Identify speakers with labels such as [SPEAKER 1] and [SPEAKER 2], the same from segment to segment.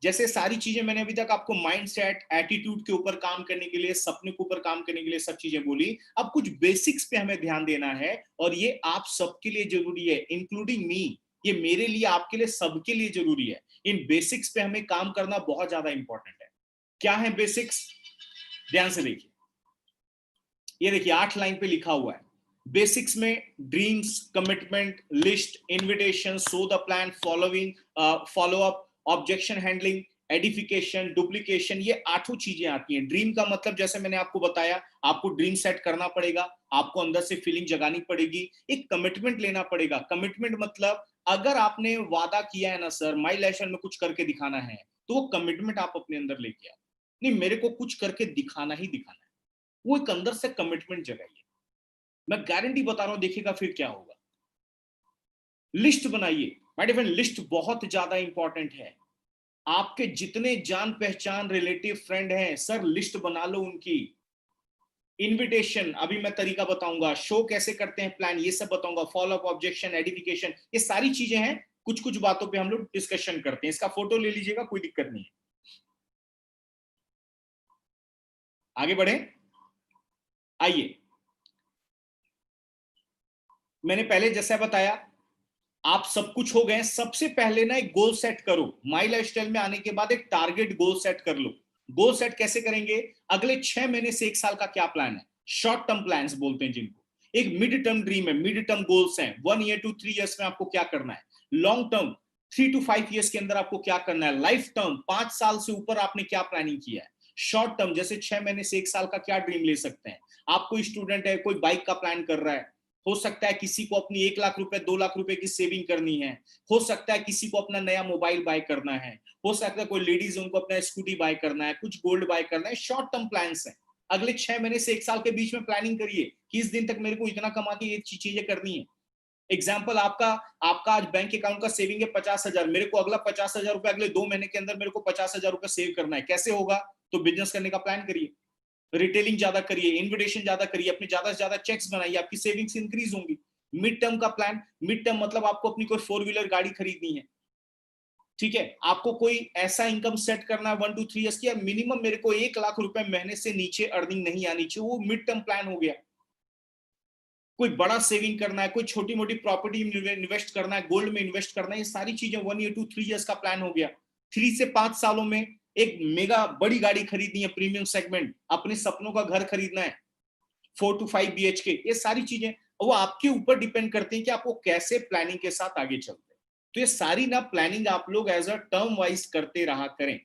[SPEAKER 1] जैसे सारी चीजें मैंने अभी तक आपको माइंड सेट, एटीट्यूड के ऊपर काम करने के लिए, सपने के ऊपर काम करने के लिए सब चीजें बोली। अब कुछ बेसिक्स पे हमें ध्यान देना है, और ये आप सबके लिए जरूरी है, इंक्लूडिंग मी। ये मेरे लिए, आपके लिए, सबके लिए जरूरी है। इन बेसिक्स पे हमें काम करना बहुत ज्यादा इंपॉर्टेंट है। क्या है बेसिक्स? ध्यान से देखिए, ये देखिए 8 लाइन पे लिखा हुआ है। बेसिक्स में dreams, commitment, list, invitation, so the plan, following, follow up, objection handling, edification, duplication, ये 8 चीजें आती हैं। ड्रीम का मतलब जैसे मैंने आपको बताया, आपको ड्रीम सेट करना पड़ेगा, आपको अंदर से फीलिंग जगानी पड़ेगी, एक कमिटमेंट लेना पड़ेगा। कमिटमेंट मतलब अगर आपने वादा किया है ना सर, माई लाइफ में कुछ करके दिखाना है, तो वो कमिटमेंट आप अपने अंदर लेके आओ। नहीं, मेरे को कुछ करके दिखाना ही दिखाना है, वो एक अंदर से कमिटमेंट जगाइए। मैं गारंटी बता रहा हूं, देखिएगा फिर क्या होगा। लिस्ट बनाइए माय डियर फ्रेंड, लिस्ट बहुत ज्यादा इंपॉर्टेंट है। आपके जितने जान पहचान रिलेटिव फ्रेंड हैं सर, लिस्ट बना लो उनकी। इनविटेशन अभी मैं तरीका बताऊंगा, शो कैसे करते हैं प्लान, ये सब बताऊंगा, फॉलो अप, ऑब्जेक्शन, एडिफिकेशन, ये सारी चीजें हैं। कुछ कुछ बातों पे हम लोग डिस्कशन करते हैं। इसका फोटो ले लीजिएगा, कोई दिक्कत नहीं है। आगे बढ़े, आइए। मैंने पहले जैसा बताया, आप सब कुछ हो गए। सबसे पहले ना एक गोल सेट करो। माई लाइफस्टाइल में आने के बाद एक टारगेट गोल सेट कर लो। गोल सेट कैसे करेंगे? अगले 6 महीने से 1 साल का क्या प्लान है, शॉर्ट टर्म प्लान्स बोलते हैं जिनको। एक मिड टर्म ड्रीम है, मिड टर्म गोल्स हैं, 1 ईयर टू 3 ईयर्स में आपको क्या करना है। लॉन्ग टर्म 3 to 5 ईयर्स के अंदर आपको क्या करना है। लाइफ टर्म 5 साल से ऊपर आपने क्या प्लानिंग किया है। शॉर्ट टर्म जैसे 6 महीने से 1 साल का क्या ड्रीम ले सकते हैं। आप कोई स्टूडेंट है, कोई बाइक का प्लान कर रहा है, हो सकता है किसी को अपनी 1 लाख रुपए 2 लाख रुपए की सेविंग करनी है, हो सकता है किसी को अपना नया मोबाइल बाय करना है, हो सकता है कोई लेडीज उनको अपना स्कूटी बाय करना है, कुछ गोल्ड बाय करना है। शॉर्ट टर्म प्लान्स है। अगले 6 महीने से 1 साल के बीच में प्लानिंग करिए कि इस दिन तक मेरे को इतना कमा के ये चीजें करनी है। एग्जाम्पल, आपका आपका आज बैंक अकाउंट का सेविंग है 50,000, मेरे को अगला 50,000 रुपए अगले 2 महीने के अंदर मेरे को 50,000 रुपए सेव करना है। कैसे होगा? तो बिजनेस करने का प्लान करिए, रिटेलिंग ज्यादा करिए, इन्विटेशन ज्यादा करिए, अपने ज्यादा से ज्यादा चेक्स बनाइए, आपकी सेविंग्स इंक्रीज होंगी। मिड टर्म का प्लान, मिड टर्म मतलब आपको अपनी कोई 4 व्हीलर गाड़ी खरीदनी है, ठीक है, आपको कोई ऐसा इनकम सेट करना है 1 to 3 ईयर्स की, मिनिमम मेरे को 1 लाख रुपए महीने से नीचे अर्निंग नहीं आनी चाहिए, वो मिड टर्म प्लान हो गया। कोई बड़ा सेविंग करना है, कोई छोटी मोटी प्रॉपर्टी इन्वेस्ट करना है, गोल्ड में इन्वेस्ट करना है, ये सारी चीजें 1 ईयर टू 3 ईयर्स का प्लान हो गया। 3 से 5 सालों में एक मेगा बड़ी गाड़ी खरीदनी है, प्रीमियम सेगमेंट, अपने सपनों का घर खरीदना है, 4 to 5 BHK, ये सारी चीजें वो आपके ऊपर डिपेंड करती हैं कि आपको कैसे प्लानिंग के साथ आगे चलते हैं। तो ये सारी ना प्लानिंग आप लोग एज अ टर्म वाइज करते रहा करें।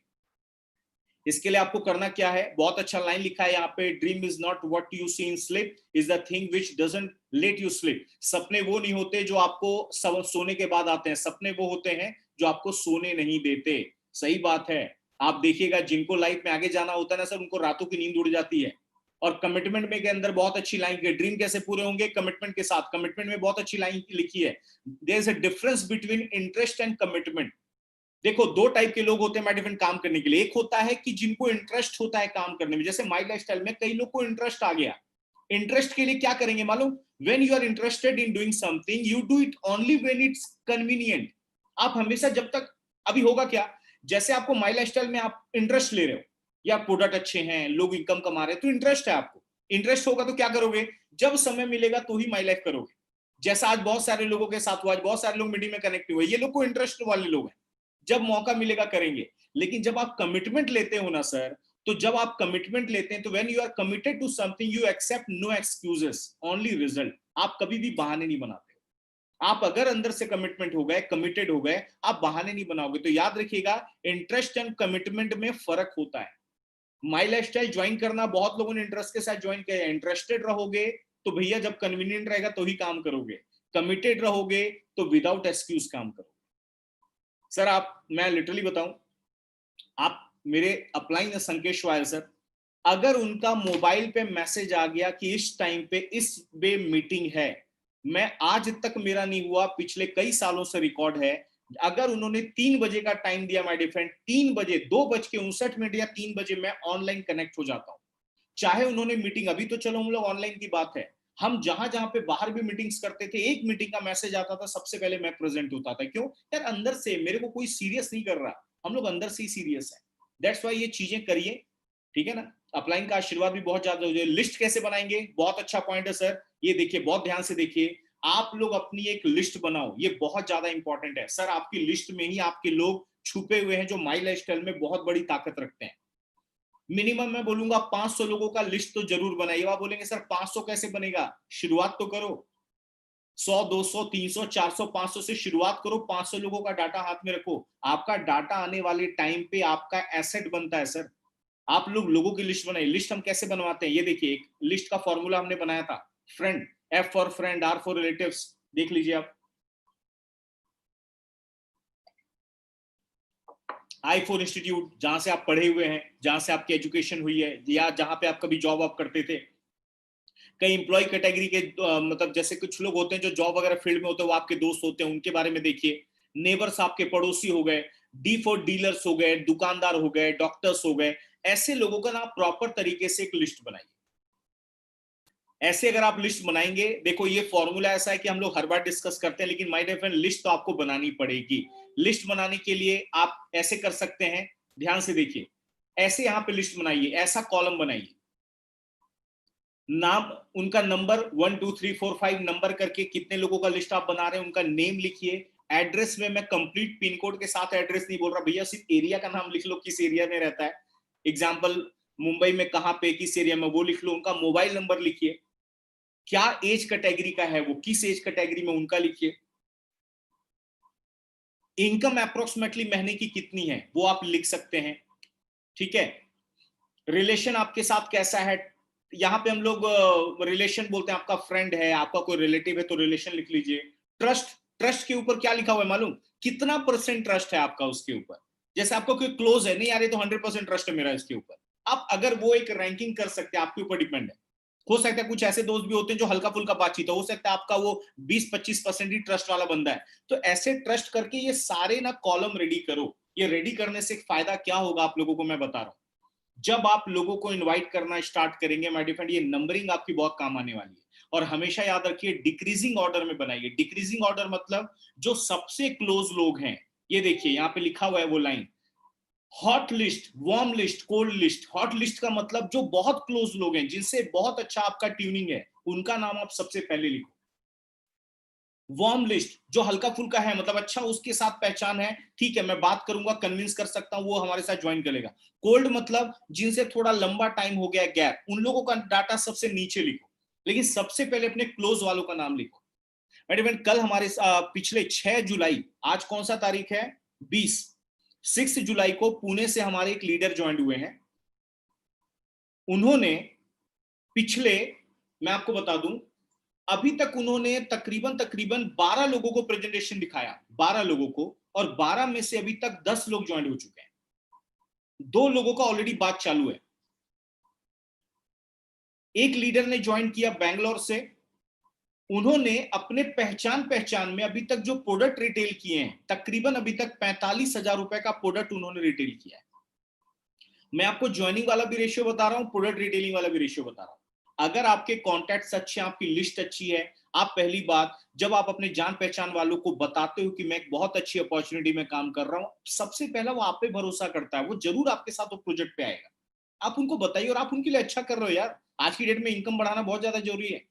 [SPEAKER 1] इसके लिए आपको करना क्या है, बहुत अच्छा लाइन लिखा है यहाँ पे, dream is not what you see in sleep, is the thing which doesn't let you sleep. सपने वो नहीं होते जो आपको सोने के बाद आते हैं, सपने वो होते हैं जो आपको सोने नहीं देते। सही बात है। आप देखिएगा जिनको लाइफ में आगे जाना होता है ना सर, उनको रातों की नींद उड़ जाती है। और कमिटमेंट में के अंदर बहुत अच्छी लाइन की, ड्रीम कैसे पूरे होंगे कमिटमेंट के साथ। कमिटमेंट में बहुत अच्छी लाइन लिखी है, there is a difference between interest and commitment. देखो 2 टाइप के लोग होते हैं डिफरेंट काम करने के लिए। एक होता है कि जिनको इंटरेस्ट होता है काम करने में, जैसे माई लाइफस्टाइल में कई लोग को इंटरेस्ट आ गया। इंटरेस्ट के लिए क्या करेंगे मालूम? When you are interested in doing something, you do it only when it's convenient. आप हमेशा जब तक, अभी होगा क्या, जैसे आपको माई लाइफस्टाइल में आप इंटरेस्ट ले रहे हो, या प्रोडक्ट अच्छे हैं, लोग इनकम कमा रहे हैं, तो इंटरेस्ट है आपको। इंटरेस्ट होगा तो क्या करोगे, जब समय मिलेगा तो ही माई लाइफ करोगे। जैसा आज बहुत सारे लोगों के साथ हुआ, आज बहुत सारे लोग मीटिंग में कनेक्ट हुए, ये लोग को इंटरेस्ट वाले लोग हैं, जब मौका मिलेगा करेंगे। लेकिन जब आप कमिटमेंट लेते हो ना सर, तो जब आप कमिटमेंट लेते हैं तो when you are committed to something, you accept no excuses, only result. आप कभी भी बहाने नहीं बनाते। आप अगर अंदर से कमिटमेंट हो गए, कमिटेड हो गए, आप बहाने नहीं बनाओगे। तो याद रखिएगा, इंटरेस्ट एंड कमिटमेंट में फर्क होता है। माई लाइफस्टाइल ज्वाइन करना बहुत लोगों ने इंटरेस्ट के साथ ज्वाइन किया है। इंटरेस्टेड रहोगे तो भैया जब कन्वीनियंट रहेगा तो ही काम करोगे, कमिटेड रहोगे तो विदाउट एक्सक्यूज काम करोगे। सर आप, मैं लिटरली बताऊं, आप मेरे अपलाइन संकेश वायल सर, अगर उनका मोबाइल पे मैसेज आ गया कि इस टाइम पे इस बे मीटिंग है, मैं आज तक मेरा नहीं हुआ, पिछले कई सालों से रिकॉर्ड है, अगर उन्होंने 3 बजे का टाइम दिया माय डियर फ्रेंड, 3 बजे 2:59 या 3 बजे मैं ऑनलाइन कनेक्ट हो जाता हूं। चाहे उन्होंने मीटिंग, अभी तो चलो हम लोग ऑनलाइन की बात है, हम जहां जहां पे बाहर भी मीटिंग्स करते थे, एक मीटिंग का मैसेज आता था सबसे पहले मैं प्रेजेंट होता था। क्यों यार, अंदर से मेरे को कोई सीरियस नहीं कर रहा, हम लोग अंदर से ही सीरियस है। दैट्स वाई ये चीजें करिए, ठीक है ना। अपलाइन का आशीर्वाद भी बहुत ज्यादा हो जाए। लिस्ट कैसे बनाएंगे, बहुत अच्छा पॉइंट है सर, ये देखिए बहुत ध्यान से देखिए। आप लोग अपनी एक लिस्ट बनाओ, ये बहुत ज्यादा इंपॉर्टेंट है सर। आपकी लिस्ट में ही आपके लोग छुपे हुए हैं जो माई लाइफस्टाइल में बहुत बड़ी ताकत रखते हैं। मिनिमम मैं बोलूंगा 500 लोगों का लिस्ट तो जरूर बनाइए। आप बोलेंगे सर 500 कैसे बनेगा, शुरुआत तो करो। 100, 200, 300, 400, 500 से शुरुआत करो। 500 लोगों का डाटा हाथ में रखो। आपका डाटा आने वाले टाइम पे आपका एसेट बनता है सर। आप लोग लोगों की लिस्ट बनाइए। लिस्ट हम कैसे बनवाते हैं, ये देखिए, एक लिस्ट का फॉर्मूला हमने बनाया था। Friend, F for friend, R for relatives, देख लीजिए आप। आई फॉर इंस्टीट्यूट, जहां से आप पढ़े हुए हैं, जहां से आपकी एजुकेशन हुई है, या जहां पे आप कभी जॉब आप करते थे। कई इंप्लॉय कैटेगरी के मतलब जैसे कुछ लोग होते हैं जो जॉब वगैरह फील्ड में होते हैं, वो आपके दोस्त होते हैं, उनके बारे में देखिए। नेबर्स आपके पड़ोसी हो गए। डी फॉर डीलर्स हो गए, दुकानदार हो गए, डॉक्टर्स हो गए। ऐसे लोगों का ना प्रॉपर तरीके से एक लिस्ट बनाइए। ऐसे अगर आप लिस्ट बनाएंगे, देखो ये फॉर्मूला ऐसा है कि हम लोग हर बार डिस्कस करते हैं, लेकिन माय डियर फ्रेंड लिस्ट तो आपको बनानी पड़ेगी। लिस्ट बनाने के लिए आप ऐसे कर सकते हैं, ध्यान से देखिए। ऐसे यहां पे लिस्ट बनाइए, ऐसा कॉलम बनाइए। नाम, उनका नंबर 1 2 3 4 5 नंबर करके कितने लोगों का लिस्ट आप बना रहे हैं, उनका नेम लिखिए। एड्रेस में मैं कंप्लीट पिन कोड के साथ एड्रेस नहीं बोल रहा भैया, सिर्फ एरिया का नाम लिख लो, किस एरिया में रहता है। एग्जाम्पल, मुंबई में कहां पे, किस एरिया में, वो लिख लो। उनका मोबाइल नंबर लिखिए। क्या एज कैटेगरी का है वो, किस एज कैटेगरी में, उनका लिखिए। इनकम अप्रोक्सीमेटली महीने की कितनी है वो आप लिख सकते हैं, ठीक है। रिलेशन आपके साथ कैसा है, यहां पे हम लोग रिलेशन बोलते हैं, आपका फ्रेंड है, आपका कोई रिलेटिव है तो रिलेशन लिख लीजिए। ट्रस्ट, ट्रस्ट के ऊपर क्या लिखा हुआ है मालूम, कितना % ट्रस्ट है आपका उसके ऊपर। जैसे आपको कोई क्लोज है, नहीं यार ये तो 100% ट्रस्ट है मेरा इसके ऊपर। आप अगर वो एक रैंकिंग कर सकते हैं, आपके ऊपर डिपेंड है। हो सकता है कुछ ऐसे दोस्त भी होते हैं जो हल्का फुल्का बातचीत हो सकता है आपका वो 20-25% ही ट्रस्ट वाला बंदा है। तो ऐसे ट्रस्ट करके ये सारे ना कॉलम रेडी करो। ये रेडी करने से फायदा क्या होगा आप लोगों को मैं बता रहा हूं। जब आप लोगों को इनवाइट करना स्टार्ट करेंगे माय डियर फ्रेंड, ये नंबरिंग आपकी बहुत काम आने वाली है। और हमेशा याद रखिए डिक्रीजिंग ऑर्डर में बनाइए। डिक्रीजिंग ऑर्डर मतलब जो सबसे क्लोज लोग हैं, ये देखिए यहाँ पे लिखा हुआ है वो line, hot list, warm list, cold list. Hot list का मतलब जो बहुत क्लोज लोग हैं, जिनसे बहुत अच्छा आपका ट्यूनिंग है, उनका नाम आप सबसे पहले लिखो। वार्म लिस्ट जो हल्का फुल्का है, मतलब अच्छा उसके साथ पहचान है, ठीक है मैं बात करूंगा, कन्विंस कर सकता हूं, वो हमारे साथ ज्वाइन करेगा। कोल्ड मतलब जिनसे थोड़ा लंबा टाइम हो गया गैप, उन लोगों का डाटा सबसे नीचे लिखो, लेकिन सबसे पहले अपने क्लोज वालों का नाम लिखो। मैडम कल हमारे पिछले 6 जुलाई, आज कौन सा तारीख है, 20, 6 जुलाई को पुणे से हमारे एक लीडर ज्वाइन हुए हैं। उन्होंने पिछले, मैं आपको बता दूं, अभी तक उन्होंने तकरीबन तकरीबन 12 लोगों को प्रेजेंटेशन दिखाया, 12 लोगों को, और 12 में से अभी तक 10 लोग ज्वाइन हो चुके हैं। 2 लोगों का ऑलरेडी बात चालू है। एक लीडर ने ज्वाइन किया बैंगलोर से। उन्होंने अपने पहचान पहचान में अभी तक जो प्रोडक्ट रिटेल किए हैं, तकरीबन अभी तक 45,000 रुपए का प्रोडक्ट उन्होंने रिटेल किया है। मैं आपको ज्वाइनिंग वाला भी रेशियो बता रहा हूं, प्रोडक्ट रिटेलिंग वाला भी रेशियो बता रहा हूं। अगर आपके कॉन्टैक्ट्स अच्छे हैं, आपकी लिस्ट अच्छी है, आप पहली बात जब आप अपने जान पहचान वालों को बताते हो कि मैं एक बहुत अच्छी अपॉर्चुनिटी में काम कर रहा हूं, सबसे पहला वो आप पे भरोसा करता है, वो जरूर आपके साथ वो प्रोजेक्ट पे आएगा। आप उनको बताइए, और आप उनके लिए अच्छा कर रहे हो यार। आज की डेट में इनकम बढ़ाना बहुत ज्यादा जरूरी है।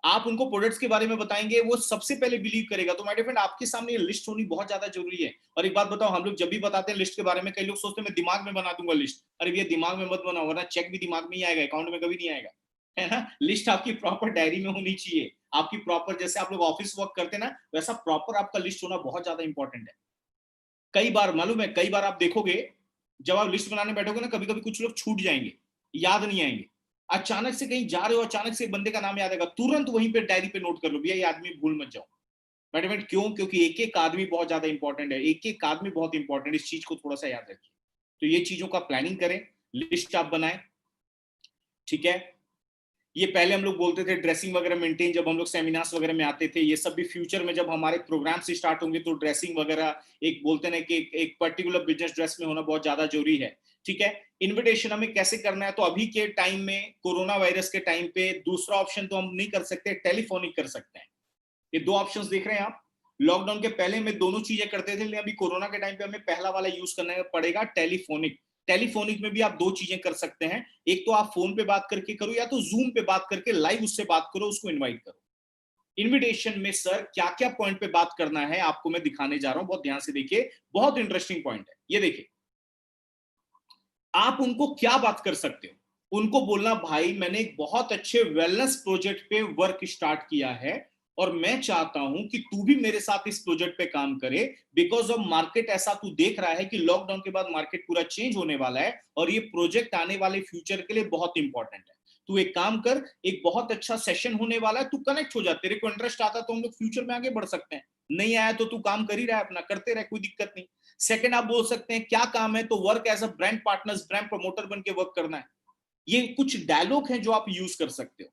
[SPEAKER 1] आप उनको प्रोडक्ट्स के बारे में बताएंगे, वो सबसे पहले बिलीव करेगा। तो माय डियर फ्रेंड आपके सामने ये लिस्ट होनी बहुत ज्यादा जरूरी है। और एक बात बताओ, हम लोग जब भी बताते हैं लिस्ट के बारे में, कई लोग सोचते हैं मैं दिमाग में बना दूंगा लिस्ट। अरे भैया दिमाग में मत बनाओ, वरना चेक भी दिमाग में ही आएगा, अकाउंट में कभी नहीं आएगा, है ना। लिस्ट आपकी प्रॉपर डायरी में होनी चाहिए, आपकी प्रॉपर, जैसे आप लोग ऑफिस वर्क करते हैं ना, वैसा प्रॉपर आपका लिस्ट होना बहुत ज्यादा इंपॉर्टेंट है। कई बार मालूम है, कई बार आप देखोगे जब आप लिस्ट बनाने बैठोगे ना, कभी कभी कुछ लोग छूट जाएंगे, याद नहीं आएंगे। अचानक से कहीं जा रहे हो, अचानक से बंदे का नाम याद आएगा, तुरंत वहीं पे डायरी पे नोट कर लो, भैया ये आदमी भूल मत जाओ। मैडम क्यों, क्योंकि एक एक आदमी बहुत ज्यादा इंपॉर्टेंट है, एक एक आदमी बहुत इंपॉर्टेंट, इस चीज को थोड़ा सा याद रखिए। तो ये चीजों का प्लानिंग करें, लिस्ट आप बनाएं, ठीक है। ये पहले हम लोग बोलते थे ड्रेसिंग वगैरह मेंटेन, जब हम लोग सेमिनार्स वगैरह में आते थे, ये सब भी फ्यूचर में जब हमारे प्रोग्राम से स्टार्ट होंगे तो ड्रेसिंग वगैरह, एक बोलते ना कि एक पर्टिकुलर बिजनेस ड्रेस में होना बहुत ज्यादा जरूरी है, ठीक है। इन्विटेशन हमें कैसे करना है, तो अभी के टाइम में, कोरोना वायरस के टाइम पे, दूसरा ऑप्शन तो हम नहीं कर सकते, टेलीफोनिक कर सकते हैं। ये 2 ऑप्शंस देख रहे हैं आप, लॉकडाउन के पहले में दोनों चीजें करते थे, लेकिन अभी कोरोना के टाइम पे हमें पहला वाला यूज करना पड़ेगा, टेलीफोनिक। टेलीफोनिक में भी आप दो चीजें कर सकते हैं, एक तो आप फोन पे बात करके करो, या तो जूम पे बात करके लाइव उससे बात करो, उसको इन्वाइट करो। इनविटेशन में सर क्या क्या पॉइंट पे बात करना है आपको मैं दिखाने जा रहा हूं, बहुत ध्यान से देखिए, बहुत इंटरेस्टिंग पॉइंट है ये। देखिए आप उनको क्या बात कर सकते हो, उनको बोलना भाई मैंने एक बहुत अच्छे वेलनेस प्रोजेक्ट पे वर्क स्टार्ट किया है और मैं चाहता हूं कि तू भी मेरे साथ इस प्रोजेक्ट पे काम करे, बिकॉज ऑफ मार्केट ऐसा तू देख रहा है कि लॉकडाउन के बाद मार्केट पूरा चेंज होने वाला है और ये प्रोजेक्ट आने वाले फ्यूचर के लिए बहुत इंपॉर्टेंट है। तू एक काम कर, एक बहुत अच्छा सेशन होने वाला है, तू कनेक्ट हो जा, तेरे को इंटरेस्ट आता तो हम लोग फ्यूचर में आगे बढ़ सकते हैं, नहीं आया तो तू काम कर ही रहा है अपना, करते रहे, कोई दिक्कत नहीं। सेकंड आप बोल सकते हैं क्या काम है, तो work as a brand partners, brand promoter बन के वर्क करना है। ये कुछ डायलॉग हैं जो आप यूज कर सकते हो।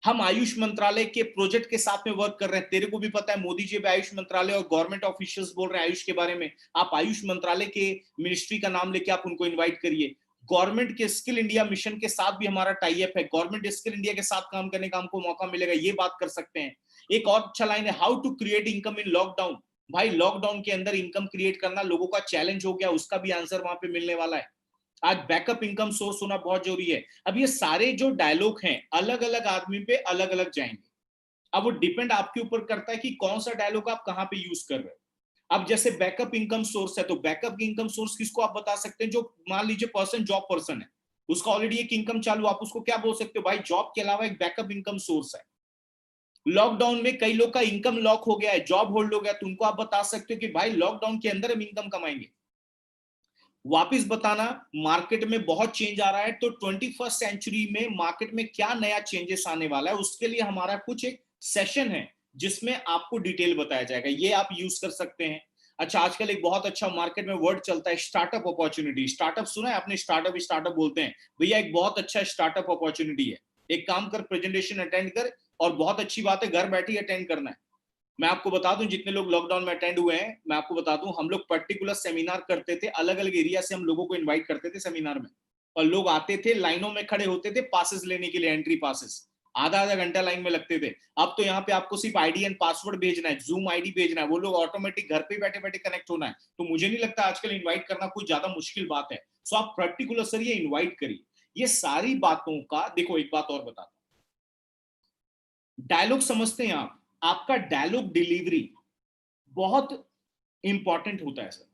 [SPEAKER 1] हम आयुष मंत्रालय के प्रोजेक्ट के साथ में वर्क कर रहे हैं, तेरे को भी पता है मोदी जी भी आयुष मंत्रालय और गवर्नमेंट ऑफिशियल्स बोल रहे हैं आयुष के बारे में, आप आयुष मंत्रालय के मिनिस्ट्री का नाम लेके आप उनको इन्वाइट करिए। गवर्नमेंट के स्किल इंडिया मिशन के साथ भी हमारा टाई अप है, गवर्नमेंट स्किल इंडिया के साथ काम करने का हमको मौका मिलेगा, ये बात कर सकते हैं। एक और अच्छा लाइन है, how to create income in lockdown. भाई लॉकडाउन के अंदर इनकम क्रिएट करना लोगों का चैलेंज हो गया, उसका भी आंसर वहां पे मिलने वाला है। आज बैकअप इनकम सोर्स होना बहुत जरूरी है। अब ये सारे जो डायलॉग हैं अलग अलग आदमी पे अलग अलग जाएंगे, अब वो डिपेंड आपके ऊपर करता है कि कौन सा डायलॉग आप कहां पे यूज कर रहे हो। अब जैसे बैकअप इनकम सोर्स है, तो बैकअप इनकम सोर्स किसको आप बता सकते हैं, जो मान लीजिए पर्सन जॉब पर्सन है, उसका ऑलरेडी एक इनकम चालू, आप उसको क्या बोल सकते हो, भाई जॉब के अलावा एक बैकअप इनकम सोर्स है। लॉकडाउन में कई लोग का इनकम लॉक हो गया है, जॉब होल्ड हो गया, तो उनको आप बता सकते हो कि भाई लॉकडाउन के अंदर हम इनकम कमाएंगे। वापिस बताना, मार्केट में बहुत चेंज आ रहा है, तो 21st सेंचुरी में मार्केट में क्या नया चेंजेस आने वाला है, उसके लिए हमारा कुछ एक सेशन है जिसमें आपको डिटेल बताया जाएगा, ये आप यूज कर सकते हैं। अच्छा आजकल एक बहुत अच्छा मार्केट में वर्ड चलता है स्टार्टअप अपॉर्चुनिटी। स्टार्टअप सुना है आपने, स्टार्टअप स्टार्टअप बोलते हैं, भैया एक बहुत अच्छा स्टार्टअप अपॉर्चुनिटी है। एक काम कर, प्रेजेंटेशन अटेंड कर, और बहुत अच्छी बात है घर बैठे अटेंड करना है। मैं आपको बता दूं जितने लोग लॉकडाउन में अटेंड हुए हैं, मैं आपको बता दूं हम लोग पर्टिकुलर सेमिनार करते थे, अलग अलग एरिया से हम लोगों को इनवाइट करते थे सेमिनार में, और लोग आते थे लाइनों में खड़े होते थे पासेस लेने के लिए, एंट्री पासेस, आधा आधा घंटा लाइन में लगते थे। अब तो यहाँ पे आपको सिर्फ आईडी एंड पासवर्ड भेजना है, जूम आईडी भेजना है, वो लोग ऑटोमेटिक घर पे बैठे बैठे कनेक्ट होना है। तो मुझे नहीं लगता आजकल इन्वाइट करना कोई ज्यादा मुश्किल बात है। सो आप पर्टिकुलर सर ये इन्वाइट करिए। ये सारी बातों का देखो, एक बात और बताता हूं, डायलॉग समझते हैं आप, आपका डायलॉग डिलीवरी बहुत इंपॉर्टेंट होता है सर।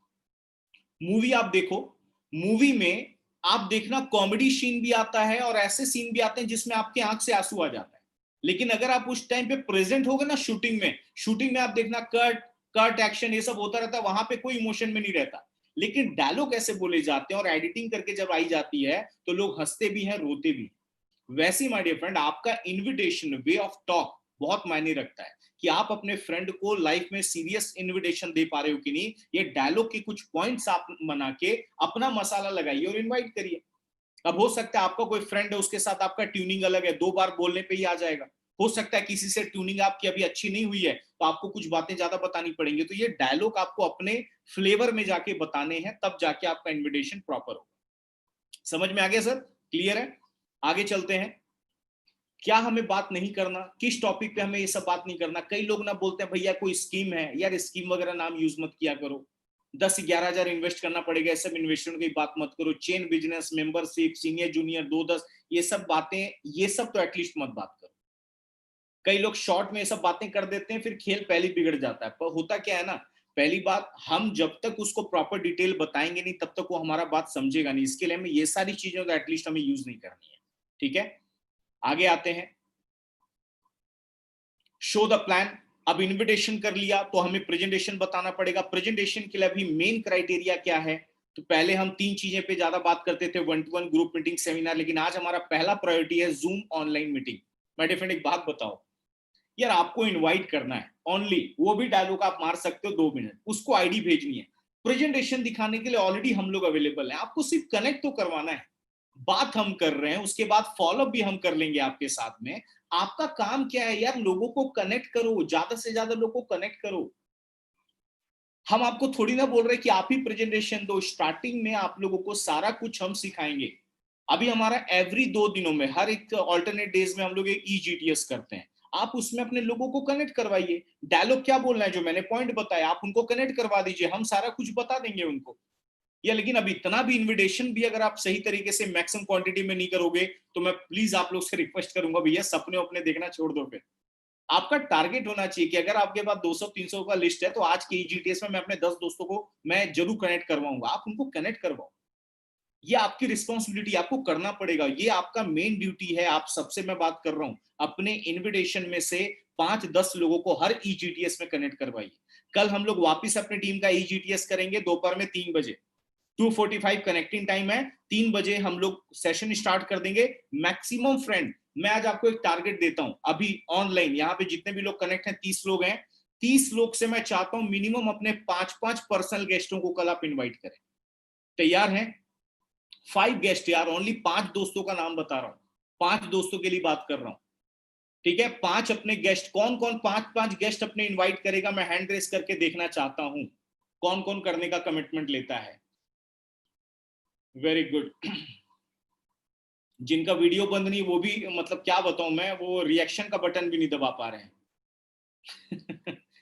[SPEAKER 1] मूवी आप देखो, मूवी में आप देखना कॉमेडी सीन भी आता है और ऐसे सीन भी आते हैं जिसमें आपके आंख से आंसू आ जाता है, लेकिन अगर आप उस टाइम पे प्रेजेंट हो गए ना शूटिंग में आप देखना कट कट एक्शन ये सब होता रहता है, वहां पे कोई इमोशन में नहीं रहता। लेकिन डायलॉग ऐसे बोले जाते हैं और एडिटिंग करके जब आई जाती है तो लोग हंसते भी हैं रोते भी। वैसे माय डियर फ्रेंड, आपका इनविटेशन वे ऑफ टॉक बहुत मायने रखता है कि आप अपने फ्रेंड को लाइफ में सीरियस इनविटेशन दे पा रहे हो कि नहीं। ये डायलॉग के कुछ पॉइंट्स आप बना के अपना मसाला लगाइए और इनवाइट करिए। अब हो सकता है आपका कोई फ्रेंड है, उसके साथ आपका ट्यूनिंग अलग है, दो बार बोलने पे ही आ जाएगा। हो सकता है किसी से ट्यूनिंग आपकी अभी अच्छी नहीं हुई है, तो आपको कुछ बातें ज्यादा बतानी पड़ेंगी। तो ये डायलॉग आपको अपने फ्लेवर में जाके बताने हैं, तब जाके आपका इन्विटेशन प्रॉपर होगा। समझ में आ गया सर, क्लियर है? आगे चलते हैं। क्या हमें बात नहीं करना, किस टॉपिक पे हमें ये सब बात नहीं करना। कई लोग ना बोलते हैं भैया कोई स्कीम है, यार स्कीम वगैरह नाम यूज मत किया करो, 10-11 हजार इन्वेस्ट करना पड़ेगा, सब इन्वेस्टमेंट की बात मत करो, chain business, membership, senior junior 2-10, ये सब बातें, ये सब तो एटलीस्ट मत बात करो। कई लोग शॉर्ट में ये सब बातें कर देते हैं, फिर खेल पहले बिगड़ जाता है। पर होता क्या है ना, पहली बात, हम जब तक उसको प्रॉपर डिटेल बताएंगे नहीं तब तक वो हमारा बात समझेगा नहीं, इसके लिए हमें ये सारी चीजों का एटलीस्ट हमें यूज नहीं करनी है। ठीक है, आगे आते हैं। Show the plan. अब इनविटेशन कर लिया तो हमें प्रेजेंटेशन बताना पड़ेगा। प्रेजेंटेशन के लिए अभी मेन क्राइटेरिया क्या है, तो पहले हम 3 चीजें पे ज्यादा बात करते थे, 1-to-1 ग्रुप मीटिंग, सेमिनार, लेकिन आज हमारा पहला प्रायोरिटी है जूम ऑनलाइन मीटिंग। मैं डिफरेंट एक बात बताओ, यार आपको इनवाइट करना है ओनली, वो भी डायलॉग आप मार सकते हो 2 मिनट, उसको आईडी भेजनी है, प्रेजेंटेशन दिखाने के लिए ऑलरेडी हम लोग अवेलेबल हैं, आपको सिर्फ कनेक्ट तो करवाना है। बात हम कर रहे हैं, उसके बाद फॉलोअप भी हम कर लेंगे आपके साथ में। आपका काम क्या है यार, लोगों को कनेक्ट करो, ज्यादा से ज्यादा लोगों को कनेक्ट करो। हम आपको थोड़ी ना बोल रहे कि आप ही प्रेजेंटेशन दो, स्टार्टिंग में आप लोगों को सारा कुछ हम सिखाएंगे। अभी हमारा एवरी 2 दिनों में, हर एक ऑल्टरनेट डेज में हम लोग एक ईजीटीएस करते हैं। आप उसमें अपने लोगों को कनेक्ट करवाइए। डायलॉग क्या बोलना है, जो मैंने पॉइंट बताया आप उनको कनेक्ट करवा दीजिए, हम सारा कुछ बता देंगे उनको। या लेकिन अब इतना भी इनविटेशन भी अगर आप सही तरीके से मैक्सिमम क्वांटिटी में नहीं करोगे तो मैं प्लीज आप लोग से रिक्वेस्ट करूंगा, भैया सपने अपने देखना छोड़ दो। फिर आपका टारगेट होना चाहिए कि अगर आपके पास 200-300 का लिस्ट है तो आज के ईजीटीएस में मैं अपने 10 दोस्तों को मैं जरूर कनेक्ट करवाऊंगा। आप उनको कनेक्ट करवाओ, ये आपकी रिस्पॉन्सिबिलिटी, आपको करना पड़ेगा, ये आपका मेन ड्यूटी है। आप सबसे मैं बात कर रहा हूं, अपने इनविटेशन में से 5-10 लोगों को हर ईजीटीएस में कनेक्ट करवाइए। कल हम लोग वापस अपनी टीम का ईजीटीएस करेंगे दोपहर में 3 बजे, 2:45 कनेक्टिंग टाइम है। 3 बजे हम लोग सेशन स्टार्ट कर देंगे। मैक्सिमम फ्रेंड, मैं आज आपको एक टारगेट देता हूं, अभी ऑनलाइन यहाँ पे जितने भी लोग कनेक्ट हैं 30 लोग हैं, 30 लोग से मैं चाहता हूं मिनिमम अपने 5-5 पर्सनल गेस्टों को कल आप इन्वाइट करें। तैयार हैं? 5 गेस्ट यार, ओनली 5 दोस्तों का नाम बता रहा हूं, 5 दोस्तों के लिए बात कर रहा हूं। ठीक है, 5 अपने गेस्ट, कौन कौन 5-5 गेस्ट अपने इन्वाइट करेगा, मैं हैंड रेस करके देखना चाहता हूं कौन कौन करने का कमिटमेंट लेता है। Very good. जिनका वीडियो बंद नहीं, वो भी मतलब क्या बताऊं मैं, वो रिएक्शन का बटन भी नहीं दबा पा रहे हैं।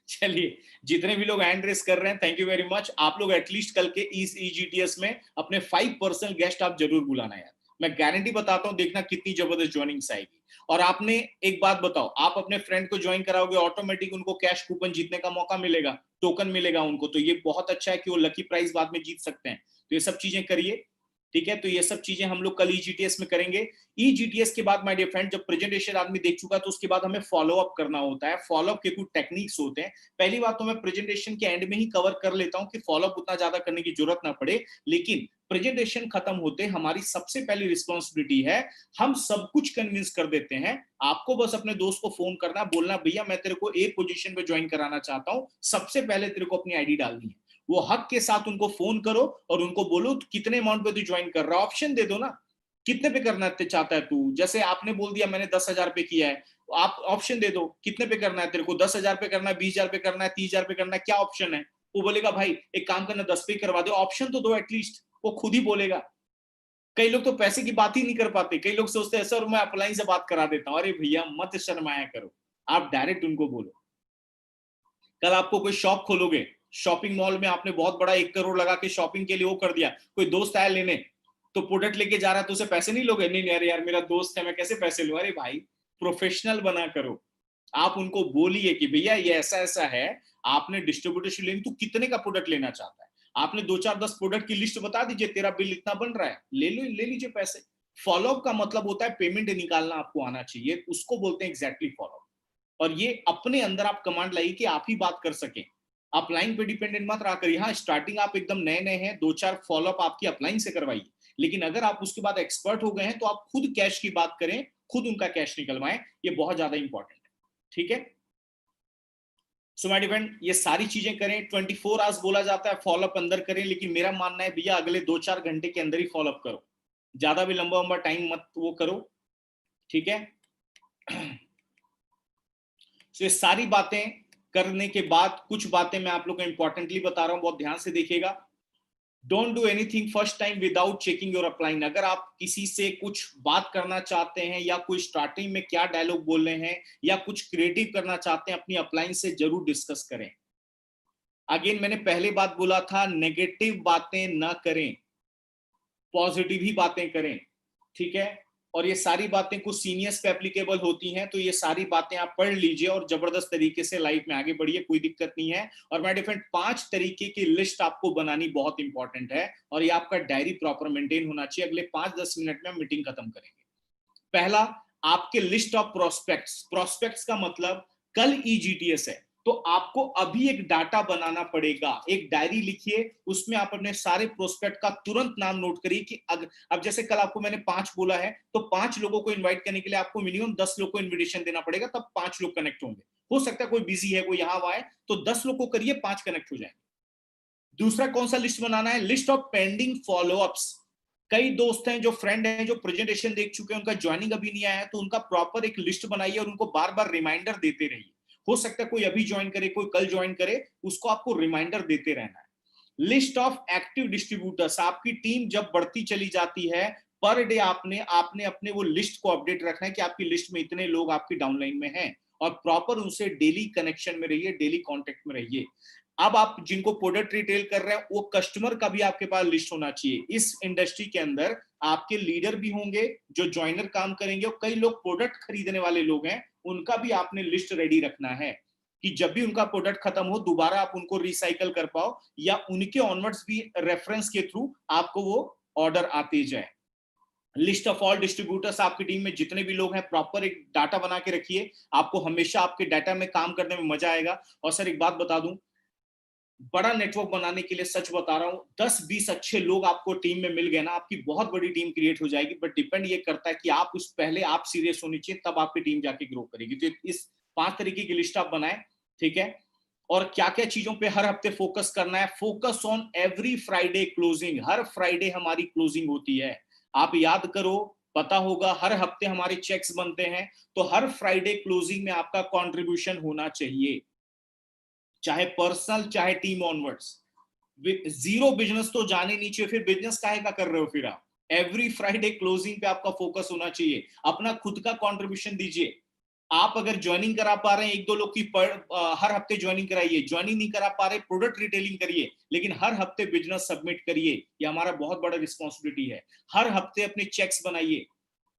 [SPEAKER 1] चलिए, जितने भी लोग हैंड रेस कर रहे हैं, थैंक यू वेरी मच। आप लोग एटलीस्ट कल के इस ईजीटीएस में अपने 5 पर्सनल गेस्ट आप जरूर बुलाना यार, मैं गारंटी बताता हूं, देखना कितनी जबरदस्त ज्वाइनिंग्स आएगी। और आपने एक बात बताओ, आप अपने फ्रेंड को ज्वाइन कराओगे, ऑटोमेटिक उनको कैश कूपन जीतने का मौका मिलेगा, टोकन मिलेगा उनको, तो ये बहुत अच्छा है कि वो लकी प्राइज बाद में जीत सकते हैं। तो ये सब चीजें करिए, ठीक है। तो ये सब चीजें हम लोग कल ईजीटीएस में करेंगे। ईजीटीएस के बाद माय डियर फ्रेंड, जब प्रेजेंटेशन आदमी देख चुका तो उसके बाद हमें फॉलो अप करना होता है। फॉलो अप के कुछ टेक्निक्स होते हैं। पहली बात तो मैं प्रेजेंटेशन के एंड में ही कवर कर लेता हूं कि फॉलो अप उतना ज्यादा करने की जरूरत ना पड़े, लेकिन प्रेजेंटेशन खत्म होते हमारी सबसे पहली रिस्पॉन्सिबिलिटी है, हम सब कुछ कन्विंस कर देते हैं। आपको बस अपने दोस्त को फोन करना, बोलना भैया मैं तेरे को एक पोजीशन पे ज्वाइन कराना चाहता हूं, सबसे पहले तेरे को अपनी आईडी डालनी है। वो हक के साथ उनको फोन करो और उनको बोलो कितने अमाउंट पे तू ज्वाइन कर रहा है, ऑप्शन दे दो ना, कितने पे करना चाहता है तू। जैसे आपने बोल दिया मैंने 10,000 पे किया है, आप ऑप्शन दे दो कितने पे करना है तेरे को, 10,000 पे करना है, 20,000 पे करना है, 30,000 पे करना है, क्या ऑप्शन है। वो बोलेगा भाई एक काम करना 10 पे करवा दो, ऑप्शन तो दो एटलीस्ट, वो खुद ही बोलेगा। कई लोग तो पैसे की बात ही नहीं कर पाते, कई लोग सोचते हैं सर मैं अपलाइन से बात करा देता हूं, अरे भैया मत शर्माया करो, आप डायरेक्ट उनको बोलो। कल आपको कोई शॉप खोलोगे, शॉपिंग मॉल में आपने बहुत बड़ा 1 करोड़ लगा के शॉपिंग के लिए वो कर दिया, कोई दोस्त आया लेने, तो प्रोडक्ट लेके जा रहा है तो उसे पैसे नहीं लोगे, नहीं अरे यार मेरा दोस्त है मैं कैसे पैसे लूं। अरे भाई प्रोफेशनल बना करो, आप उनको बोलिए कि भैया ये ऐसा ऐसा है, आपने डिस्ट्रीब्यूटरशिप लेनी, तो कितने का प्रोडक्ट लेना चाहता है, आपने 2-4-10 प्रोडक्ट की लिस्ट बता दीजिए, तेरा बिल इतना बन रहा है, ले लो, ले लीजिए पैसे। फॉलोअप का मतलब होता है पेमेंट निकालना आपको आना चाहिए, उसको बोलते हैं एग्जैक्टली फॉलोअप। और ये अपने अंदर आप कमांड लाइए कि आप ही बात कर सकें, आप लाइन पे डिपेंडेंट मत रहा करिए। हाँ, स्टार्टिंग आप एकदम नए नए हैं, 2-4 फॉलोअप आपकी अपलाइन से करवाइए, लेकिन अगर आप उसके बाद एक्सपर्ट हो गए हैं तो आप खुद कैश की बात करें, खुद उनका कैश निकलवाएं, ये बहुत ज्यादा इंपॉर्टेंट है। ठीक है, सो माय डिपेंड, ये सारी चीजें करें। 24 आवर्स बोला जाता है फॉलोअप अंदर करें, लेकिन मेरा मानना है भैया अगले 2-4 घंटे के अंदर ही फॉलोअप करो, ज्यादा भी लंबा लंबा टाइम मत वो करो। ठीक है, तो ये सारी बातें करने के बाद कुछ बातें मैं आप लोग को इंपॉर्टेंटली बता रहा हूं, बहुत ध्यान से देखिएगा। Don't do anything first time without checking your upline. अगर आप किसी से कुछ बात करना चाहते हैं या कोई स्टार्टिंग में क्या डायलॉग बोल रहे हैं या कुछ क्रिएटिव करना चाहते हैं, अपनी अपलाइन से जरूर डिस्कस करें। अगेन मैंने पहले बात बोला था, नेगेटिव बातें ना करें, पॉजिटिव ही बातें करें। ठीक है, और ये सारी बातें कुछ सीनियर्स पे एप्लीकेबल होती हैं, तो ये सारी बातें आप पढ़ लीजिए और जबरदस्त तरीके से लाइफ में आगे बढ़िए, कोई दिक्कत नहीं है। और माय डिफरेंट 5 तरीके की लिस्ट आपको बनानी बहुत इंपॉर्टेंट है, और ये आपका डायरी प्रॉपर मेंटेन होना चाहिए। अगले 5-10 मिनट में हम मीटिंग खत्म करेंगे। पहला, आपके लिस्ट ऑफ प्रोस्पेक्ट्स। प्रोस्पेक्ट्स का मतलब कल ईजीटीएस है तो आपको अभी एक डाटा बनाना पड़ेगा, एक डायरी लिखिए, उसमें आप अपने सारे प्रोस्पेक्ट का तुरंत नाम नोट करिए कि अब जैसे कल आपको मैंने 5 बोला है, तो 5 लोगों को इनवाइट करने के लिए आपको मिनिमम 10 लोग को इनविटेशन देना पड़ेगा, तब 5 लोग कनेक्ट होंगे। हो सकता है कोई बिजी है, कोई यहां वहां है, तो 10 लोग को करिए, 5 कनेक्ट हो जाएंगे। दूसरा कौन सा लिस्ट बनाना है, लिस्ट ऑफ पेंडिंग फॉलोअप्स। कई दोस्त हैं जो फ्रेंड हैं जो प्रेजेंटेशन देख चुके हैं, उनका ज्वाइनिंग अभी नहीं आया है, तो उनका प्रॉपर एक लिस्ट बनाइए और उनको बार बार रिमाइंडर देते रहिए। हो सकता है कोई अभी ज्वाइन करे, कोई कल ज्वाइन करे, उसको आपको रिमाइंडर देते रहना है। List of active distributors. आपकी टीम जब बढ़ती चली जाती है, पर डे आपने आपने अपने वो लिस्ट को अपडेट रखना है कि आपकी लिस्ट में इतने लोग आपकी डाउनलाइन में हैं, और प्रॉपर उनसे डेली कनेक्शन में रहिए, डेली कांटेक्ट में रहिए। अब आप जिनको प्रोडक्ट रिटेल कर रहे हैं वो कस्टमर का भी आपके पास लिस्ट होना चाहिए। इस इंडस्ट्री के अंदर आपके लीडर भी होंगे जो ज्वाइनर काम करेंगे, और कई लोग प्रोडक्ट खरीदने वाले लोग हैं, उनका भी आपने लिस्ट रेडी रखना है कि जब भी उनका प्रोडक्ट खत्म हो दोबारा आप उनको रिसाइकल कर पाओ, या उनके ऑनवर्ड्स भी रेफरेंस के थ्रू आपको वो ऑर्डर आते जाए। लिस्ट ऑफ ऑल डिस्ट्रीब्यूटर्स, आपकी टीम में जितने भी लोग हैं प्रॉपर एक डाटा बना के रखिए, आपको हमेशा आपके डाटा में काम करने में मजा आएगा। और सर एक बात बता दूं, बड़ा नेटवर्क बनाने के लिए सच बता रहा हूं, 10-20 अच्छे लोग आपको टीम में मिल गए ना, आपकी बहुत बड़ी टीम क्रिएट हो जाएगी। बट डिपेंड ये करता है कि आप उस पहले आप सीरियस होनी चाहिए, तब आपकी टीम जाके ग्रो करेगी। तो इस 5 तरीके की लिस्ट आप बनाएं, ठीक है। और क्या क्या चीजों पे हर हफ्ते फोकस करना है, focus on every Friday closing. Her Friday हमारी क्लोजिंग होती है, आप याद करो, पता होगा हर हफ्ते हमारे चेक्स बनते हैं, तो हर फ्राइडे क्लोजिंग में आपका कंट्रीब्यूशन होना चाहिए, चाहे पर्सनल चाहे टीम ऑनवर्ड्स। जीरो बिजनेस तो जाने नहीं चाहिए, फिर बिजनेस काहे का कर रहे हो फिर आप। एवरी फ्राइडे क्लोजिंग पे आपका फोकस होना चाहिए, अपना खुद का कंट्रीब्यूशन दीजिए। आप अगर ज्वाइनिंग करा पा रहे हैं एक दो लोग की हर हफ्ते ज्वाइनिंग कराइए, ज्वाइनिंग नहीं करा पा रहे प्रोडक्ट रिटेलिंग करिए, लेकिन हर हफ्ते बिजनेस सबमिट करिए, ये हमारा बहुत बड़ा रिस्पॉन्सिबिलिटी है। हर हफ्ते अपने चेक्स बनाइए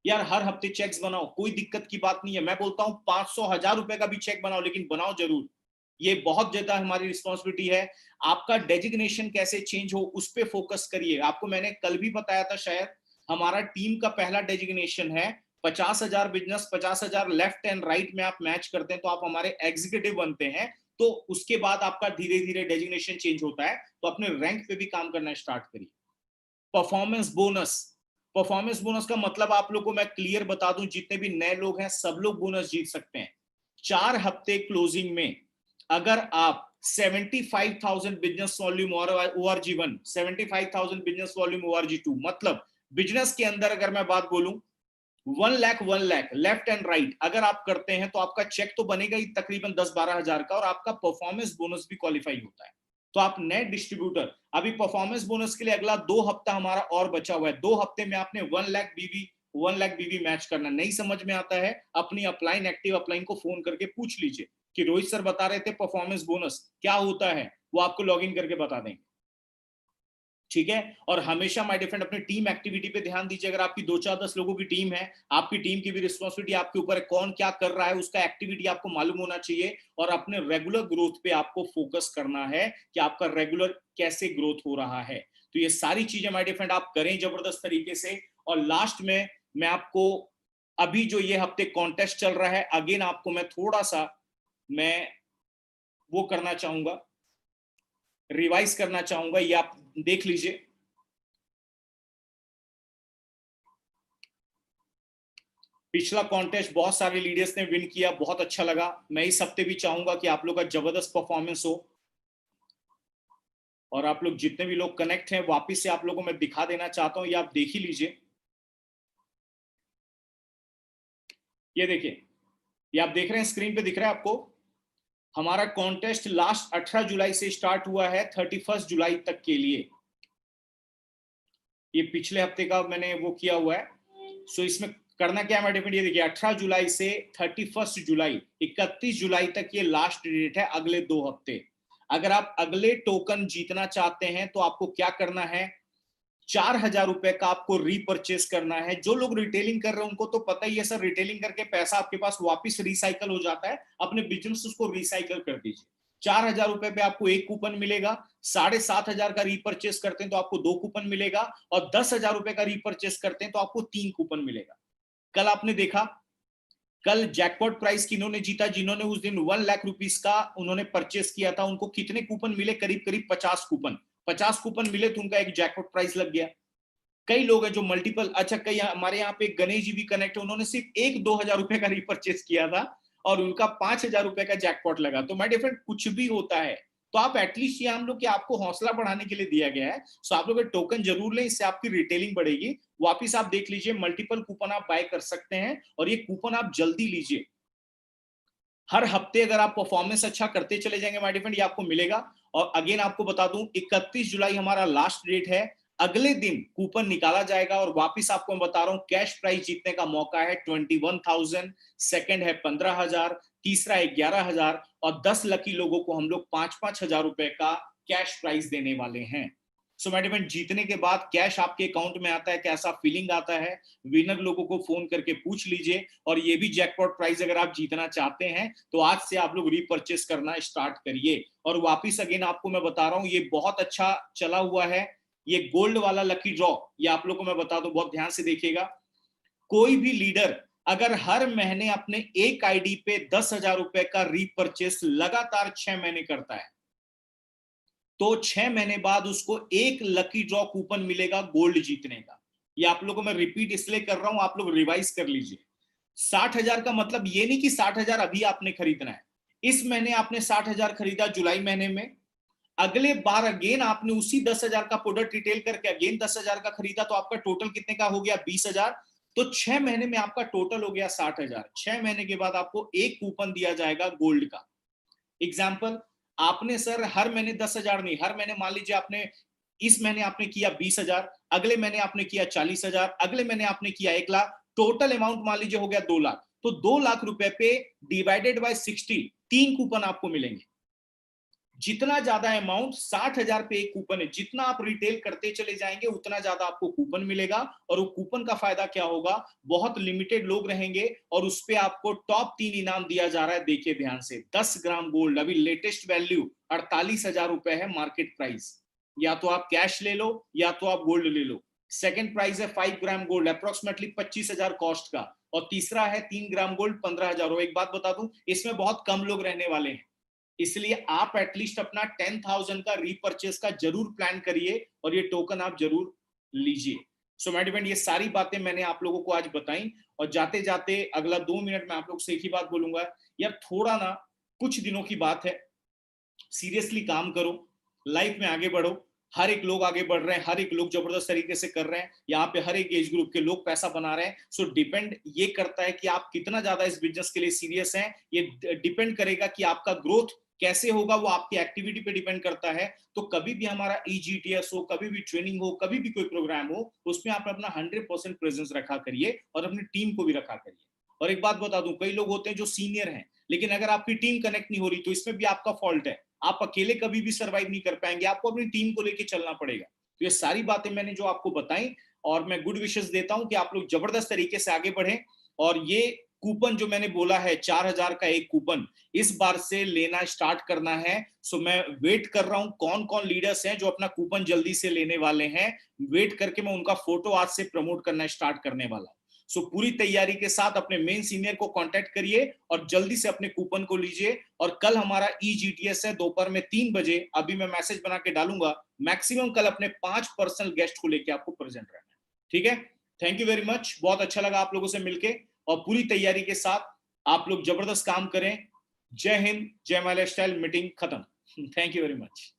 [SPEAKER 1] यार, हर हफ्ते चेक्स बनाओ, कोई दिक्कत की बात नहीं है। मैं बोलता हूं 500-1000 रुपए का भी चेक बनाओ, लेकिन बनाओ जरूर, ये बहुत ज्यादा हमारी रिस्पॉन्सिबिलिटी है। आपका डेजिग्नेशन कैसे चेंज हो उस पर फोकस करिए। आपको मैंने कल भी बताया था शायद, हमारा टीम का पहला डेजिग्नेशन है 50,000 बिजनेस, 50,000 लेफ्ट एंड राइट में आप मैच करते हैं तो आप हमारे एग्जीक्यूटिव बनते हैं। तो उसके बाद आपका धीरे धीरे डेजिग्नेशन चेंज होता है, तो अपने रैंक पे भी काम करना स्टार्ट करिए। परफॉर्मेंस बोनस, परफॉर्मेंस बोनस का मतलब आप लोग को मैं क्लियर बता दूं, जितने भी नए लोग हैं सब लोग बोनस जीत सकते हैं। 4 हफ्ते क्लोजिंग में अगर आप 75,000 business volume ORG1, 75,000 business volume ORG2, मतलब बिजनेस के अंदर अगर मैं बात बोलूं 1 लाख लेफ्ट एंड राइट अगर आप करते हैं तो आपका चेक तो बनेगा ही तकरीबन 10-12 हजार का, और आपका परफॉर्मेंस बोनस भी क्वालिफाई होता है। तो आप नए डिस्ट्रीब्यूटर, अभी परफॉर्मेंस बोनस के लिए अगला 2 हफ्ता हमारा और बचा हुआ है। 2 हफ्ते में आपने 1 लाख बीवी मैच करना। नहीं समझ में आता है, अपनी अपलाइन एक्टिव अपलाइन को फोन करके पूछ लीजिए कि रोहित सर बता रहे थे परफॉर्मेंस बोनस क्या होता है, वो आपको लॉग इन करके बता देंगे, ठीक है। और हमेशा माय डियर फ्रेंड अपनी टीम एक्टिविटी पे ध्यान दीजिए। अगर आपकी 2-4-10 लोगों की टीम है, आपकी टीम की भी रिस्पॉन्सिबिलिटी आपके ऊपर है, कौन क्या कर रहा है उसका एक्टिविटी आपको मालूम होना चाहिए, और अपने रेगुलर ग्रोथ पे आपको फोकस करना है कि आपका रेगुलर कैसे ग्रोथ हो रहा है। तो ये सारी चीजें माय डियर फ्रेंड आप करें जबरदस्त तरीके से। और लास्ट में मैं आपको, अभी जो ये हफ्ते कॉन्टेस्ट चल रहा है, अगेन आपको मैं थोड़ा सा मैं वो करना चाहूंगा, रिवाइज करना चाहूंगा, ये आप देख लीजिए। पिछला कॉन्टेस्ट बहुत सारे लीडर्स ने विन किया, बहुत अच्छा लगा। मैं इस हफ्ते भी चाहूंगा कि आप लोग का जबरदस्त परफॉर्मेंस हो, और आप लोग जितने भी लोग कनेक्ट हैं वापिस से आप लोगों को मैं दिखा देना चाहता हूं, ये आप देख ही लीजिए। ये देखिए, ये आप देख रहे हैं स्क्रीन पे दिख रहा है आपको। हमारा कॉन्टेस्ट लास्ट 18 जुलाई से स्टार्ट हुआ है 31 जुलाई तक के लिए। ये पिछले हफ्ते का मैंने वो किया हुआ है। सो इसमें करना क्या है, ये देखिए 18 जुलाई से 31 जुलाई, 31 जुलाई तक ये लास्ट डेट है, अगले 2 हफ्ते। अगर आप अगले टोकन जीतना चाहते हैं तो आपको क्या करना है, 4,000 रुपए का आपको रीपरचेस करना है। जो लोग रिटेलिंग कर रहे हैं उनको तो पता ही है सर, रिटेलिंग करके पैसा आपके पास वापस रिसाइकल हो जाता है, अपने बिजनेस उसको रिसाइकल कर दीजिए। 4,000 रुपए पे आपको 1 कूपन मिलेगा, 7,500 का रीपरचेस करते हैं तो आपको 2 कूपन मिलेगा, और 10,000 रुपए का रीपरचेस करते हैं तो आपको 3 कूपन मिलेगा। कल आपने देखा, कल जैकपॉट प्राइस किन्होंने जीता, जिन्होंने उस दिन 1 लाख रुपीस का उन्होंने परचेस किया था, उनको कितने कूपन मिले, करीब करीब 50 कूपन। 50 कूपन मिले तो उनका एक जैकपॉट प्राइस लग गया। कई लोग हैं जो मल्टीपल, अच्छा कई हमारे यहाँ पे गणेश जी भी कनेक्ट है, उन्होंने सिर्फ 1-2 हजार रुपए का रीपरचेस किया था और उनका 5,000 रुपए का जैकपॉट लगा। तो माय डियर फ्रेंड कुछ भी होता है, तो आप एटलीस्ट ये हम लोग कि आपको हौसला बढ़ाने के लिए दिया गया है। सो आप लोग टोकन जरूर लें, इससे आपकी रिटेलिंग बढ़ेगी। वापिस आप देख लीजिए, मल्टीपल कूपन आप बाय कर सकते हैं, और ये कूपन आप जल्दी लीजिए। हर हफ्ते अगर आप परफॉर्मेंस अच्छा करते चले जाएंगे माय डियर फ्रेंड, ये आपको मिलेगा। और अगेन आपको बता दूं 31 जुलाई हमारा लास्ट डेट है। अगले दिन कूपन निकाला जाएगा और वापस आपको मैं बता रहा हूं कैश प्राइस जीतने का मौका है 21,000, सेकंड है 15,000, तीसरा है 11,000 और 10 लकी लोगों को हम लोग 5,000 रुपए का कैश प्राइज देने वाले हैं। सो मैडम, जीतने के बाद कैश आपके अकाउंट में आता है, कैसा फीलिंग आता है, विनर लोगों को फोन करके पूछ लीजिए। और ये भी जैकपॉट प्राइज अगर आप जीतना चाहते हैं तो आज से आप लोग रीपरचेस करना स्टार्ट करिए। और वापिस अगेन आपको मैं बता रहा हूं, ये बहुत अच्छा चला हुआ है ये गोल्ड वाला लकी ड्रॉ। ये आप लोगों को मैं बता दूं, बहुत ध्यान से देखिएगा। कोई भी लीडर अगर हर महीने अपने एक आईडी पे 10,000 रुपए का रीपरचेस लगातार 6 महीने करता है तो 6 महीने बाद उसको एक लकी ड्रॉ कूपन मिलेगा गोल्ड जीतने का। ये आप लोगों को मैं रिपीट इसलिए कर रहा हूं, आप लोग रिवाइज कर लीजिए। 60,000 का मतलब ये नहीं कि 60,000 अभी आपने खरीदना है। इस महीने आपने 60,000 खरीदा जुलाई महीने में, अगले बार अगेन आपने उसी 10,000 का प्रोडक्ट रिटेल करके अगेन 10,000 का खरीदा तो आपका टोटल कितने का हो गया? 20,000। तो 6 महीने में आपका टोटल हो गया 60,000। 6 महीने के बाद आपको एक कूपन दिया जाएगा गोल्ड का। एग्जाम्पल, आपने सर हर महीने 10,000 नहीं, हर महीने मान लीजिए आपने इस महीने आपने किया 20,000, अगले महीने आपने किया 40,000, अगले महीने आपने किया 1,00,000, टोटल अमाउंट मान लीजिए हो गया 2,00,000। तो 2,00,000 रुपए पे डिवाइडेड बाय 60 3 कूपन आपको मिलेंगे। जितना ज्यादा अमाउंट, 60,000 पे एक कूपन है, जितना आप रिटेल करते चले जाएंगे उतना ज्यादा आपको कूपन मिलेगा। और वो कूपन का फायदा क्या होगा, बहुत लिमिटेड लोग रहेंगे और उस पे आपको टॉप 3 इनाम दिया जा रहा है। देखिए ध्यान से, 10 ग्राम गोल्ड, अभी लेटेस्ट वैल्यू 48,000 रुपए है मार्केट प्राइस। या तो आप कैश ले लो या तो आप गोल्ड ले लो। सेकेंड प्राइस है 5 ग्राम गोल्ड, अप्रोक्सीमेटली 25,000 कॉस्ट का। और तीसरा है 3 ग्राम गोल्ड, 15,000। और एक बात बता दूं, इसमें बहुत कम लोग रहने वाले हैं, इसलिए आप एटलीस्ट अपना 10,000 का रीपरचेस का जरूर प्लान करिए और ये टोकन आप जरूर लीजिए। सो माय डियर फ्रेंड, ये सारी बातें मैंने आप लोगों को आज बताई। और जाते जाते अगला 2 मिनट में आप लोग से एक ही बात बोलूंगा, यार थोड़ा ना, कुछ दिनों की बात है, सीरियसली काम करो, लाइफ में आगे बढ़ो। हर एक लोग आगे बढ़ रहे हैं, हर एक लोग जबरदस्त तरीके से कर रहे हैं, यहाँ पे हर एक एज ग्रुप के लोग पैसा बना रहे हैं। सो डिपेंड ये करता है कि आप कितना ज्यादा इस बिजनेस के लिए सीरियस हैं। ये डिपेंड करेगा कि आपका ग्रोथ कैसे होगा, वो आपकी एक्टिविटी पे डिपेंड करता है। तो कभी भी हमारा ईजीटीएस हो, कभी भी ट्रेनिंग हो, कभी भी कोई प्रोग्राम हो, उसमें आप अपना 100% प्रेजेंस रखा करिए और अपनी टीम को भी रखा करिए। और एक बात बता दूं, कई लोग होते हैं जो सीनियर हैं लेकिन अगर आपकी टीम कनेक्ट नहीं हो रही तो इसमें भी आपका फॉल्ट है। आप अकेले कभी भी सर्वाइव नहीं कर पाएंगे, आपको अपनी टीम को लेकर चलना पड़ेगा। तो ये सारी बातें मैंने जो आपको बताई, और मैं गुड विशेस देता हूं कि आप लोग जबरदस्त तरीके से आगे बढ़ें। और ये कूपन जो मैंने बोला है 4,000 का एक कूपन, इस बार से लेना स्टार्ट करना है। सो मैं वेट कर रहा हूं कौन कौन लीडर्स हैं जो अपना कूपन जल्दी से लेने वाले हैं। वेट करके मैं उनका फोटो आज से प्रमोट करना स्टार्ट करने वाला हूं। सो पूरी तैयारी के साथ अपने मेन सीनियर को कांटेक्ट करिए और जल्दी से अपने कूपन को लीजिए। और कल हमारा ईजीटीएस है दोपहर में 3 बजे, अभी मैं मैसेज बना के डालूंगा। मैक्सिमम कल अपने 5 पर्सनल गेस्ट को लेके आपको प्रेजेंट रहना है, ठीक है। थैंक यू वेरी मच, बहुत अच्छा लगा आप लोगों से मिलके। और पूरी तैयारी के साथ आप लोग जबरदस्त काम करें। जय हिंद, जय माय लाइफस्टाइल। मीटिंग खत्म। Thank you very much.